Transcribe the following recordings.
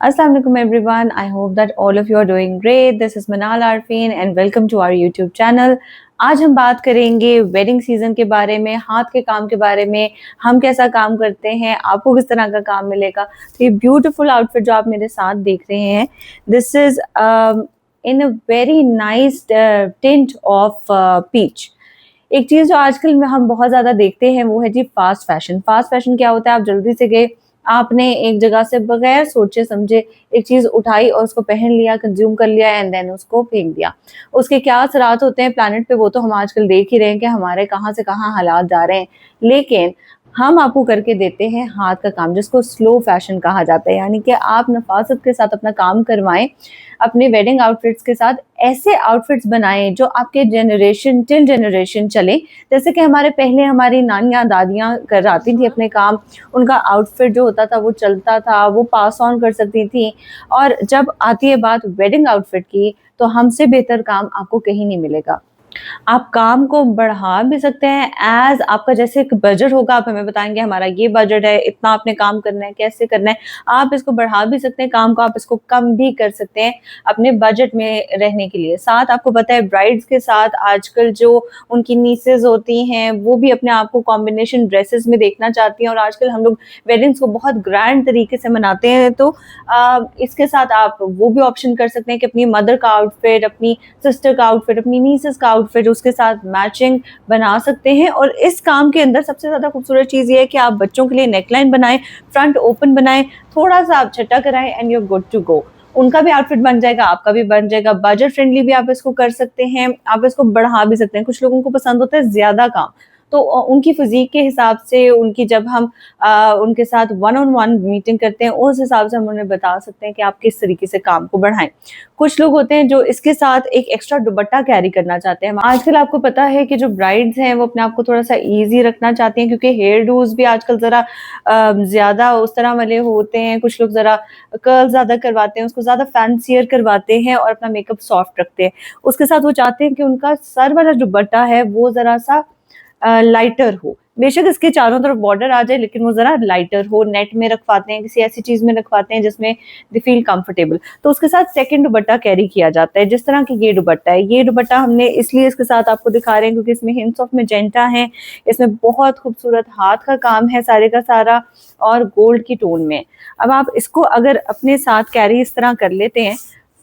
Assalamu alaikum everyone. I hope that all of you are doing great. This is Manal Arfin and welcome to our YouTube channel. आज हम बात करेंगे wedding season के बारे में, हाथ के काम के बारे में, हम कैसा काम करते हैं, आपको किस तरह का काम मिलेगा। तो ये ब्यूटीफुल आउटफिट जो आप मेरे साथ देख रहे हैं, this is in a very nice tint of peach. एक चीज जो आजकल में हम बहुत ज्यादा देखते हैं वो है जी फास्ट फैशन। फास्ट फैशन क्या होता है, आप जल्दी से गए, आपने एक जगह से बगैर सोचे समझे एक चीज उठाई और उसको पहन लिया, कंज्यूम कर लिया एंड देन उसको फेंक दिया। उसके क्या असरात होते हैं प्लैनेट पे वो तो हम आजकल देख ही रहे हैं कि हमारे कहाँ से कहाँ हालात जा रहे हैं। लेकिन हम आपको करके देते हैं हाथ का काम, जिसको स्लो फैशन कहा जाता है, यानी कि आप नफासत के साथ अपना काम करवाएं, अपने वेडिंग आउटफिट्स के साथ ऐसे आउटफिट्स बनाएं जो आपके जनरेशन टिल जनरेशन चले। जैसे कि हमारे पहले हमारी नानियां दादियां कर आती थी अपने काम, उनका आउटफिट जो होता था वो चलता था, वो पास ऑन कर सकती थी। और जब आती है बात वेडिंग आउटफिट की तो हमसे बेहतर काम आपको कहीं नहीं मिलेगा। आप काम को बढ़ा भी सकते हैं, एज आपका जैसे एक बजट होगा, आप हमें बताएंगे हमारा ये बजट है, इतना आपने काम करना है, कैसे करना है। आप इसको बढ़ा भी सकते हैं, काम को आप इसको कम भी कर सकते हैं अपने बजट में रहने के लिए। साथ आपको पता है ब्राइड्स के साथ आजकल जो उनकी नीसेज होती हैं वो भी अपने आप को कॉम्बिनेशन ड्रेसेस में देखना चाहती हैं, और आजकल हम लोग वेडिंग्स को बहुत ग्रैंड तरीके से मनाते हैं। तो इसके साथ आप वो भी ऑप्शन कर सकते हैं कि अपनी मदर का आउटफिट, अपनी सिस्टर का आउटफिट, अपनी नीसेस का आउटफिट उसके साथ मैचिंग बना सकते हैं। और इस काम के अंदर सबसे ज्यादा खूबसूरत चीज ये है कि आप बच्चों के लिए नेकलाइन बनाएं, फ्रंट ओपन बनाएं, थोड़ा सा आप छट्टा कराएं and you are good to go. उनका भी आउटफिट बन जाएगा, आपका भी बन जाएगा। बजट फ्रेंडली भी आप इसको कर सकते हैं, आप इसको बढ़ा भी सकते हैं। कुछ लोगों को पसंद होता है ज्यादा काम, तो उनकी फिजिक के हिसाब से, उनकी जब हम उनके साथ वन ऑन वन मीटिंग करते हैं उस हिसाब से हम उन्हें बता सकते हैं कि आप किस तरीके से काम को बढ़ाएं। कुछ लोग होते हैं जो इसके साथ एक एक्स्ट्रा दुपट्टा कैरी करना चाहते हैं। आजकल आपको पता है कि जो ब्राइड्स हैं वो अपने आप को थोड़ा सा इजी रखना चाहती हैं, क्योंकि हेयर डूज भी आजकल जरा ज्यादा उस तरह वाले होते हैं। कुछ लोग जरा कर्ल ज्यादा करवाते हैं, उसको ज्यादा फैंसियर करवाते हैं और अपना मेकअप सॉफ्ट रखते हैं। उसके साथ वो चाहते हैं कि उनका सर वाला दुपट्टा है वो जरा सा लाइटर हो, बेशक इसके चारों तरफ बॉर्डर आ जाए लेकिन वो जरा लाइटर हो। नेट में रखवाते हैं, किसी ऐसी चीज में रखवाते हैं जिसमें दे फील कंफर्टेबल। तो उसके साथ सेकंड दुपट्टा कैरी किया जाता है, जिस तरह की ये दुपट्टा है। ये दुपट्टा हमने इसलिए इसके साथ आपको दिखा रहे हैं क्योंकि इसमें हिंट्स ऑफ मैजेंटा है, इसमें बहुत खूबसूरत हाथ का काम है सारे का सारा, और गोल्ड की टोन में। अब आप इसको अगर अपने साथ कैरी इस तरह कर लेते हैं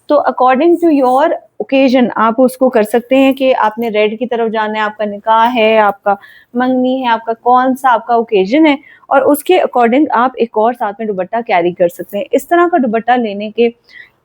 तो अकॉर्डिंग टू योर ओकेजन आप उसको कर सकते हैं कि आपने रेड की तरफ जाना है, आपका निकाह है, आपका मंगनी है, आपका कौन सा आपका ओकेजन है, और उसके अकॉर्डिंग आप एक और साथ में दुपट्टा कैरी कर सकते हैं। इस तरह का दुपट्टा लेने के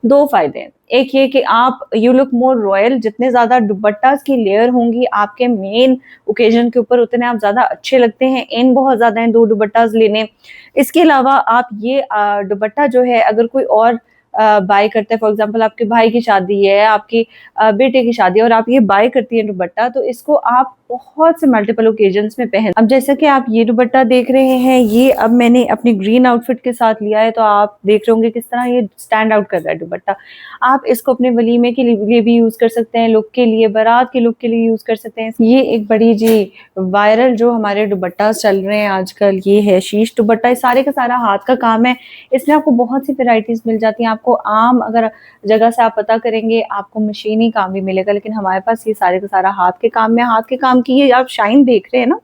दो फायदे हैं। एक ये कि आप यू लुक मोर रॉयल, जितने ज्यादा दुपट्टा की लेयर होंगी आपके मेन ओकेजन के ऊपर उतने आप ज्यादा अच्छे लगते हैं। इन बहुत ज्यादा हैं दो दुपट्टास लेने। इसके अलावा आप ये दुपट्टा जो है अगर कोई और बाय करते हैं, फॉर एग्जांपल आपके भाई की शादी है, आपकी बेटे की शादी है और आप ये बाय करती है दुपट्टा, तो इसको आप बहुत से मल्टीपल ओकेजन्स में पहन। अब जैसे कि आप ये दुपट्टा देख रहे हैं, ये अब मैंने अपनी ग्रीन आउटफिट के साथ लिया है, तो आप देख रहे होंगे किस तरह ये स्टैंड आउट कर रहा है दुपट्टा। आप इसको अपने वलीमे के लिए भी यूज कर सकते हैं, लुक के लिए, बारात के लुक के लिए यूज कर सकते हैं। ये एक बड़ी जी वायरल जो हमारे दुपट्टा चल रहे हैं आजकल, ये है शीश दुपट्टा। ये सारे का सारा हाथ का काम है, इसमें आपको बहुत सी वेराइटीज मिल जाती हैं। आपको आम अगर जगह से आप पता करेंगे आपको मशीनी काम भी मिलेगा, लेकिन हमारे पास ये सारे का सारा हाथ के काम में। हाथ के काम की ये आप शाइन देख रहे हैं ना,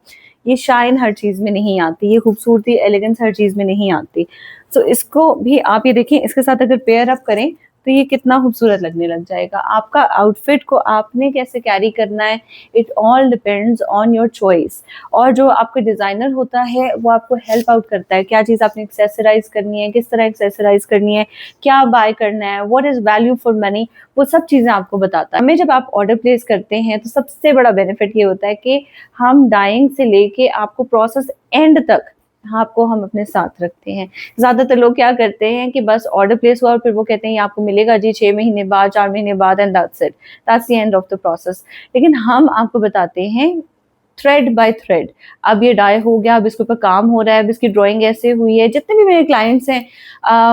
ये शाइन हर चीज में नहीं आती, ये खूबसूरती एलिगेंस हर चीज में नहीं आती। तो इसको भी आप ये देखें, इसके साथ अगर पेयर अप करें तो ये कितना खूबसूरत लगने लग जाएगा। आपका आउटफिट को आपने कैसे कैरी करना है, it all depends on your choice. और जो आपका डिजाइनर होता है वो आपको हेल्प आउट करता है, क्या चीज आपने एक्सेसराइज करनी है, किस तरह एक्सेसराइज करनी है, क्या बाय करना है, what is value for money, वो सब चीजें आपको बताता है। हमें जब आप ऑर्डर प्लेस करते हैं तो सबसे बड़ा बेनिफिट ये होता है कि हम डाइंग से लेके आपको प्रोसेस एंड तक आपको हम अपने साथ रखते हैं। ज्यादातर लोग क्या करते हैं कि बस ऑर्डर प्लेस हुआ और फिर वो कहते हैं ये आपको मिलेगा जी 6 महीने बाद, 4 महीने बाद, and that's it, that's the end of the process. लेकिन हम आपको बताते हैं थ्रेड बाय थ्रेड। अब ये डाई हो गया, अब इसके ऊपर काम हो रहा है, अब इसकी ड्राइंग ऐसे हुई है। जितने भी मेरे क्लाइंट्स हैं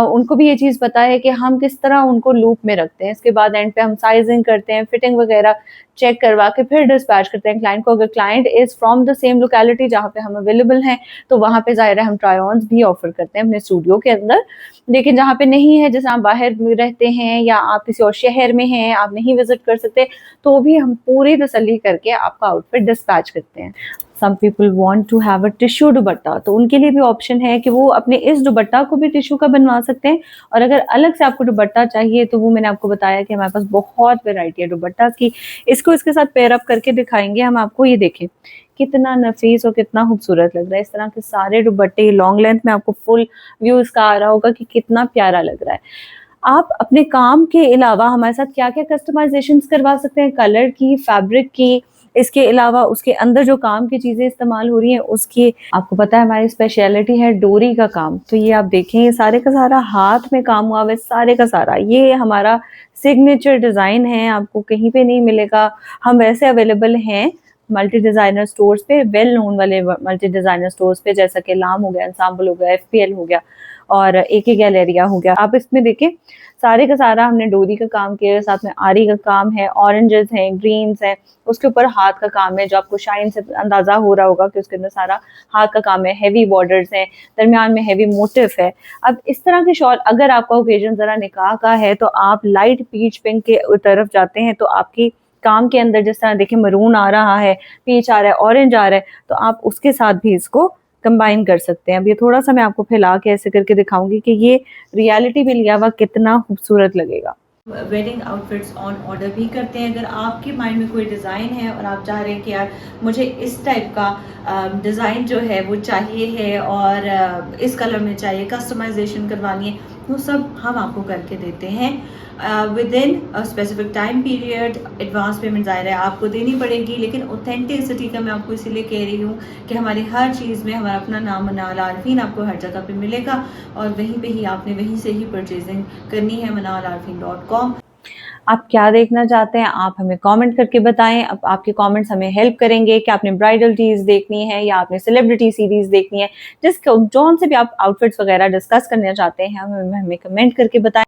उनको भी ये चीज़ पता है कि हम किस तरह उनको लूप में रखते हैं। इसके बाद एंड पे हम साइजिंग करते हैं, फिटिंग वगैरह चेक करवा के फिर डिस्पैच करते हैं क्लाइंट को। अगर client is from the same locality जहाँ पे हम अवेलेबल हैं तो वहाँ पे ज़ाहिर है हम ट्राई ऑन्स भी ऑफर करते हैं अपने स्टूडियो के अंदर। लेकिन जहाँ पे नहीं है, जैसे आप बाहर रहते हैं या आप किसी और शहर में हैं, आप नहीं विजिट कर सकते, तो भी हम पूरी तसल्ली करके आपका आउटफिट डिस्पैच करते हैं। Some people want to have a tissue dupatta, तो उनके लिए भी ऑप्शन है कि वो अपने इस दुपट्टा को भी टिश्यू का बनवा सकते हैं। और अगर अलग से आपको दुपट्टा चाहिए तो वो मैंने आपको बताया कि हमारे पास बहुत वैरायटी है दुपट्टा की। इसको इसके साथ पेयर अप करके दिखाएंगे हम आपको। ये देखें कितना नफीस और कितना खूबसूरत लग रहा है। इस तरह के सारे दुपट्टे लॉन्ग लेंथ में आपको फुल व्यू इसका आ रहा होगा कि कितना प्यारा लग रहा है। आप अपने काम के अलावा हमारे साथ क्या क्या कस्टमाइजेशन करवा सकते हैं, कलर की, फैब्रिक की, इसके अलावा उसके अंदर जो काम की चीजें इस्तेमाल हो रही हैं उसकी। आपको पता है हमारी स्पेशलिटी है डोरी का काम, तो ये आप देखें ये सारे का सारा हाथ में काम हुआ हुआ है, सारे का सारा ये हमारा सिग्नेचर डिजाइन है, आपको कहीं पे नहीं मिलेगा। हम वैसे अवेलेबल हैं मल्टी डिजाइनर स्टोर्स पे, वेल नोन वाले मल्टी डिजाइनर स्टोर्स पे, जैसा कि लाम हो गया, एंसाम्बल हो गया, FPL हो गया और AK गैलेरिया हो गया। आप इसमें देखें सारे का सारा हमने डोरी का काम किया है, साथ में आरी का काम है, ऑरेंजेस हैं, ग्रीन्स हैं, उसके ऊपर हाथ का काम है जो आपको शाइन से अंदाजा हो रहा होगा कि उसके अंदर सारा हाथ का काम है। हेवी बॉर्डर्स हैं, दरमियान में हेवी मोटिफ है। अब इस तरह के शॉल अगर आपका ओकेजन जरा निकाह का है तो आप लाइट पीच पिंक के तरफ जाते हैं तो आपकी काम के अंदर जिस तरह देखिए मरून आ रहा है, पीच आ रहा है, ऑरेंज आ रहा है, तो आप उसके साथ भी इसको कंबाइन कर सकते हैं। अब ये थोड़ा सा मैं आपको फैला के ऐसे करके दिखाऊंगी कि ये रियलिटी में लिया हुआ कितना खूबसूरत लगेगा। वेडिंग आउटफिट्स ऑन ऑर्डर भी करते हैं। अगर आपके माइंड में कोई डिज़ाइन है और आप चाह रहे हैं कि यार मुझे इस टाइप का डिज़ाइन जो है वो चाहिए है और इस कलर में चाहिए, कस्टमाइजेशन करवानी है, वो सब हम आपको करके देते हैं with in specific time period. Advance payment ज़ाहिर है आपको देनी पड़ेगी, लेकिन ऑथेंटिसिटी का मैं आपको इसीलिए कह रही हूँ कि हमारी हर चीज़ में हमारा अपना नाम मनाल आरफीन आपको हर जगह पे मिलेगा और वहीं पे ही आपने वहीं से ही परचेजिंग करनी है manalarfin.com। आप क्या देखना चाहते हैं आप हमें कमेंट करके बताएं। अब आपके कमेंट्स हमें हेल्प करेंगे कि आपने ब्राइडल टीज देखनी है या आपने सेलिब्रिटी सीरीज देखनी है, जिस जौन से भी आप आउटफिट्स वगैरह डिस्कस करना चाहते हैं हमें कमेंट करके बताएं।